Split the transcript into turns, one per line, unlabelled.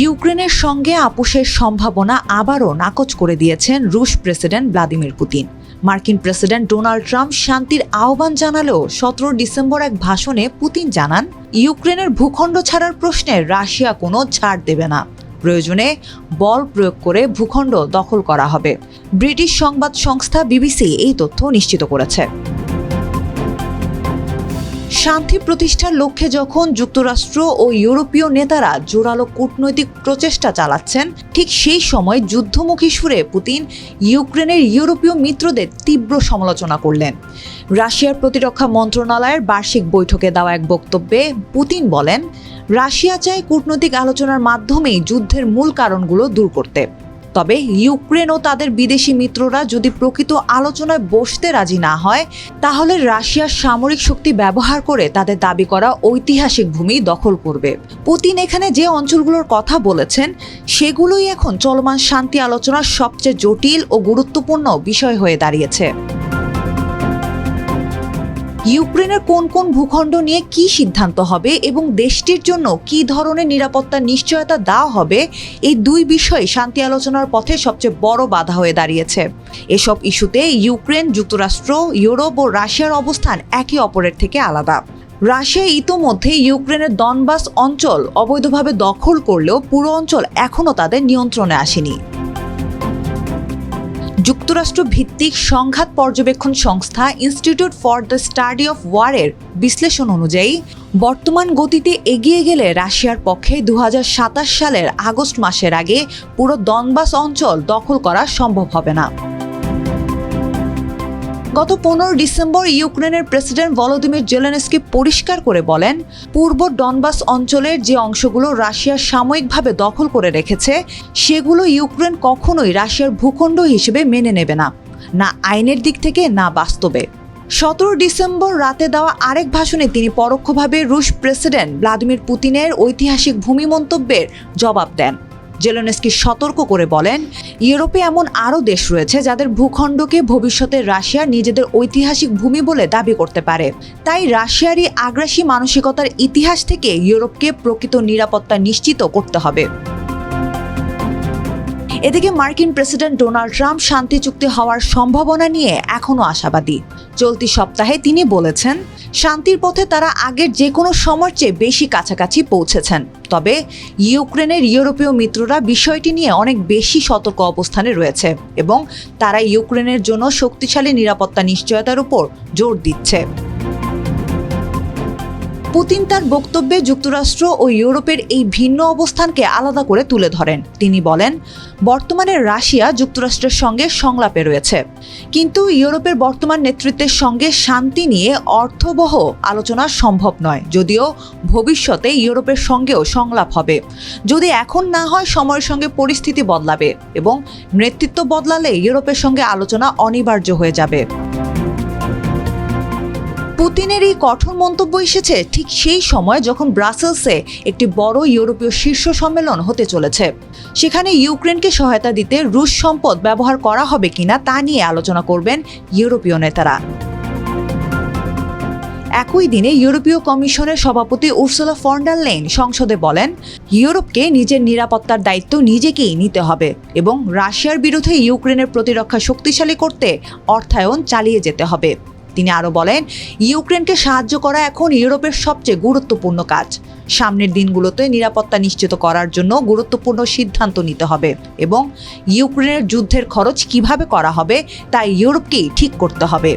ইউক্রেনের সঙ্গে আপোষের সম্ভাবনা আবারও নাকচ করে দিয়েছেন রুশ প্রেসিডেন্ট ভ্লাদিমির পুতিন। মার্কিন প্রেসিডেন্ট ডোনাল্ড ট্রাম্প শান্তির আহ্বান জানালেও 17 ডিসেম্বর এক ভাষণে পুতিন জানান, ইউক্রেনের ভূখণ্ড ছাড়ার প্রশ্নে রাশিয়া কোনো ছাড় দেবে না। প্রয়োজনে বল প্রয়োগ করে ভূখণ্ড দখল করা হবে। ব্রিটিশ সংবাদ সংস্থা বিবিসি এই তথ্য নিশ্চিত করেছে। শান্তি প্রতিষ্ঠার লক্ষ্যে যখন যুক্তরাষ্ট্র ও ইউরোপীয় নেতারা জোরালো কূটনৈতিক প্রচেষ্টা চালাচ্ছেন, ঠিক সেই সময় যুদ্ধমুখী সুরে পুতিন ইউক্রেনের ইউরোপীয় মিত্রদের তীব্র সমালোচনা করলেন। রাশিয়ার প্রতিরক্ষা মন্ত্রণালয়ের বার্ষিক বৈঠকে দেওয়া এক বক্তব্যে পুতিন বলেন, রাশিয়া চায় কূটনৈতিক আলোচনার মাধ্যমেই যুদ্ধের মূল কারণগুলো দূর করতে। তবে ইউক্রেন ও তাদের বিদেশি মিত্ররা যদি প্রকৃত আলোচনায় বসতে রাজি না হয়, তাহলে রাশিয়ার সামরিক শক্তি ব্যবহার করে তাদের দাবি করা ঐতিহাসিক ভূমি দখল করবে। পুতিন এখানে যে অঞ্চলগুলোর কথা বলেছেন, সেগুলোই এখন চলমান শান্তি আলোচনার সবচেয়ে জটিল ও গুরুত্বপূর্ণ বিষয় হয়ে দাঁড়িয়েছে। ইউক্রেনের কোন কোন ভূখণ্ড নিয়ে কি সিদ্ধান্ত হবে এবং দেশটির জন্য কি ধরনের নিরাপত্তার নিশ্চয়তা দেওয়া হবে, এই দুই বিষয় শান্তি আলোচনার পথে সবচেয়ে বড় বাধা হয়ে দাঁড়িয়েছে। এসব ইস্যুতে ইউক্রেন, যুক্তরাষ্ট্র, ইউরোপ ও রাশিয়ার অবস্থান একে অপরের থেকে আলাদা। রাশিয়া ইতোমধ্যে ইউক্রেনের দনবাস অঞ্চল অবৈধভাবে দখল করলেও পুরো অঞ্চল এখনও তাদের নিয়ন্ত্রণে আসেনি। যুক্তরাষ্ট্র ভিত্তিক সংঘাত পর্যবেক্ষণ সংস্থা institute for the study of ওয়ারের বিশ্লেষণ অনুযায়ী, বর্তমান গতিতে এগিয়ে গেলে রাশিয়ার পক্ষে 2027 সালের আগস্ট মাসের আগে পুরো দনবাস অঞ্চল দখল করা সম্ভব হবে না। গত 15 ডিসেম্বর ইউক্রেনের প্রেসিডেন্ট ভলোদিমির জেলেনস্কি পরিষ্কার করে বলেন, পূর্ব ডনবাস অঞ্চলের যে অংশগুলো রাশিয়া সাময়িকভাবে দখল করে রেখেছে, সেগুলো ইউক্রেন কখনোই রাশিয়ার ভূখণ্ড হিসেবে মেনে নেবে না, না আইনের দিক থেকে না বাস্তবে। 17 ডিসেম্বর রাতে দেওয়া আরেক ভাষণে তিনি পরোক্ষভাবে রুশ প্রেসিডেন্ট ভ্লাদিমির পুতিনের ঐতিহাসিক ভূমি মন্তব্যের জবাব দেন। জেলেনস্কি সতর্ক করে বলেন, ইউরোপে এমন আরও দেশ রয়েছে যাদের ভূখণ্ডকে ভবিষ্যতে রাশিয়া নিজেদের ঐতিহাসিক ভূমি বলে দাবি করতে পারে। তাই রাশিয়ারই আগ্রাসী মানসিকতার ইতিহাস থেকে ইউরোপকে প্রকৃত নিরাপত্তা নিশ্চিত করতে হবে। এদিকে মার্কিন প্রেসিডেন্ট ডোনাল্ড ট্রাম্প শান্তি চুক্তি হওয়ার সম্ভাবনা নিয়ে এখনও আশাবাদী। চলতি সপ্তাহে তিনি বলেছেন, শান্তির পথে তারা আগের যে কোনো সময়ের চেয়ে বেশি কাছাকাছি পৌঁছেছেন। তবে ইউক্রেনের ইউরোপীয় মিত্ররা বিষয়টি নিয়ে অনেক বেশি সতর্ক অবস্থানে রয়েছে এবং তারা ইউক্রেনের জন্য শক্তিশালী নিরাপত্তা নিশ্চয়তার উপর জোর দিচ্ছে। পুতিন তার বক্তব্যে যুক্তরাষ্ট্র ও ইউরোপের এই ভিন্ন অবস্থানকে আলাদা করে তুলে ধরেন। তিনি বলেন, বর্তমানে রাশিয়া যুক্তরাষ্ট্রের সঙ্গে সংলাপে রয়েছে, কিন্তু ইউরোপের বর্তমান নেতৃত্বের সঙ্গে শান্তি নিয়ে অর্থবহ আলোচনা সম্ভব নয়। যদিও ভবিষ্যতে ইউরোপের সঙ্গেও সংলাপ হবে। যদি এখন না হয়, সময়ের সঙ্গে পরিস্থিতি বদলাবে এবং নেতৃত্ব বদলালে ইউরোপের সঙ্গে আলোচনা অনিবার্য হয়ে যাবে। পুতিনের এই কঠোর মন্তব্য এসেছে ঠিক সেই সময় যখন ব্রাসেলসে একটি বড় ইউরোপীয় শীর্ষ সম্মেলন হতে চলেছে। সেখানে ইউক্রেনকে সহায়তা দিতে রুশ সম্পদ ব্যবহার করা হবে কিনা তা নিয়ে আলোচনা করবেন ইউরোপীয় নেতারা। একই দিনে ইউরোপীয় কমিশনের সভাপতি উর্সুলা ফন ডার লেয়েন সংসদে বলেন, ইউরোপকে নিজের নিরাপত্তার দায়িত্ব নিজেকেই নিতে হবে এবং রাশিয়ার বিরুদ্ধে ইউক্রেনের প্রতিরক্ষা শক্তিশালী করতে অর্থায়ন চালিয়ে যেতে হবে। তিনি আরও বলেন, ইউক্রেনকে সাহায্য করা এখন ইউরোপের সবচেয়ে গুরুত্বপূর্ণ কাজ। সামনের দিনগুলোতে নিরাপত্তা নিশ্চিত করার জন্য গুরুত্বপূর্ণ সিদ্ধান্ত নিতে হবে এবং ইউক্রেনের যুদ্ধের খরচ কিভাবে করা হবে তা ইউরোপকেই ঠিক করতে হবে।